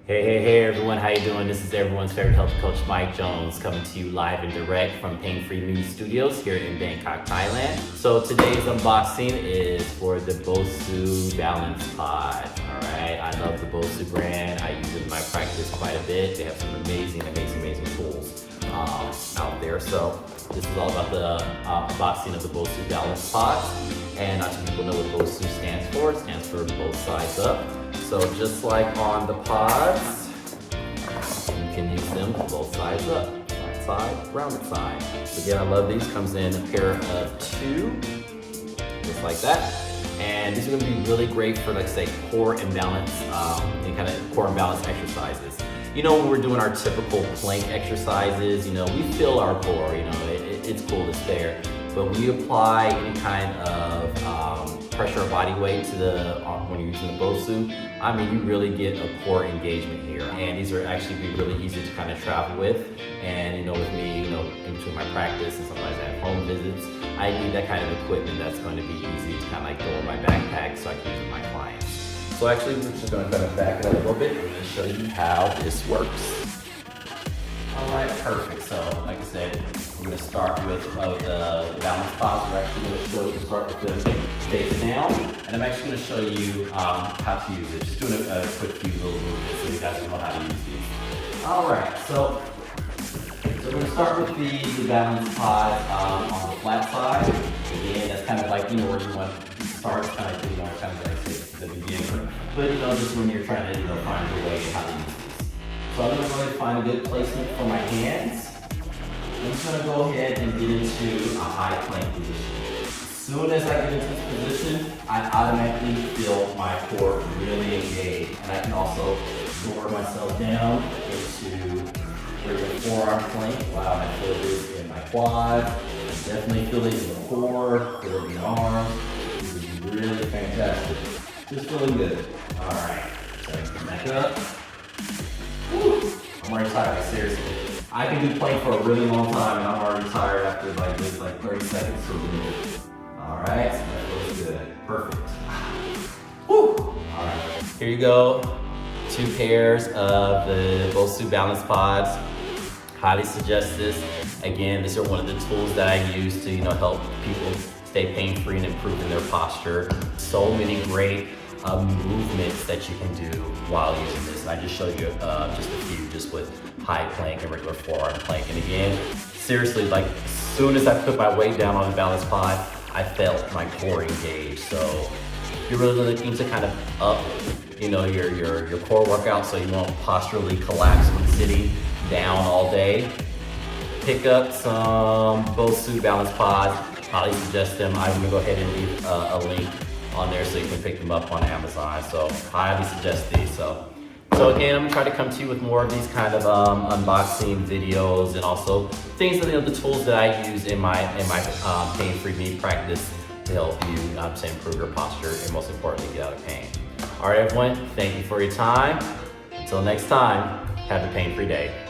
Hey everyone, how you doing? This is everyone's favorite health coach, Mike Jones, coming to you live and direct from Pain Free Me Studios here in Bangkok, Thailand. So today's unboxing is for the BOSU Balance Pod. Alright, I love the BOSU brand. I use it in my practice quite a bit. They have some amazing tools out there. So this is all about the unboxing of the BOSU Balance Pods. And not too people know what BOSU stands for. It stands for both sides up. So just like on the pods, you can use them both sides up, flat side, rounded side. Again, I love these. Comes in a pair of two, just like that. And these are going to be really great for, like, say, core imbalance, any kind of core imbalance exercises. You know, when we're doing our typical plank exercises, you know, we feel our core. You know, it's cool, it's there. But when you apply any kind of pressure or body weight to when you're using the BOSU, I mean, you really get a core engagement here. And these are actually be really easy to kind of travel with. And you know, with me, you know, in between my practice and sometimes I have home visits, I need that kind of equipment that's going to be easy to kind of like throw in my backpack so I can use with my clients. So actually, we're just going to kind of back it up a little bit. I'm going to show you how this works. All right, perfect. So, like I said, we're going to start with the balance pods. We're actually going to start with the face down, and I'm actually going to show you how to use it. Just doing a quick few little movements so you guys know how to use these. All right, so we're going to start with the balance pod on the flat side. Again, that's kind of like, you know, where you want to start, kind of, you know, kind of like the beginning. But you know, just when you're trying to, you know, find your way and how to use these. So I'm going to go ahead and find a good placement for my hands. I'm just going to go ahead and get into a high plank position. As soon as I get into this position, I automatically feel my core really engaged. And I can also lower myself down into regular forearm plank. Wow, I feel this in my quads. I definitely feel it in the core, feel it in the arms. This is really fantastic. Just feeling good. All right, so back up. I'm already tired, seriously. I can do plank for a really long time and I'm already tired after like just like 30 seconds or more. All right, so that feels good. Perfect. Woo! All right, here you go. 2 pairs of the BOSU Balance Pods. Highly suggest this. Again, these are one of the tools that I use to, you know, help people stay pain-free and improve in their posture. So many great movements that you can do while using this. And I just showed you just a few, just with high plank and regular forearm plank. And again, seriously, like as soon as I put my weight down on the balance pod, I felt my core engage. So if you're really looking to kind of up, you know, your core workout so you won't posturally collapse when sitting down all day, pick up some BOSU Balance Pods. Highly suggest them. I'm gonna go ahead and leave a link on there so you can pick them up on Amazon. So highly suggest these. So again, I'm gonna try to come to you with more of these kind of unboxing videos and also things that, you know, the tools that I use in my pain-free me practice to help you to improve your posture and most importantly, get out of pain. All right, everyone, thank you for your time. Until next time, have a pain-free day.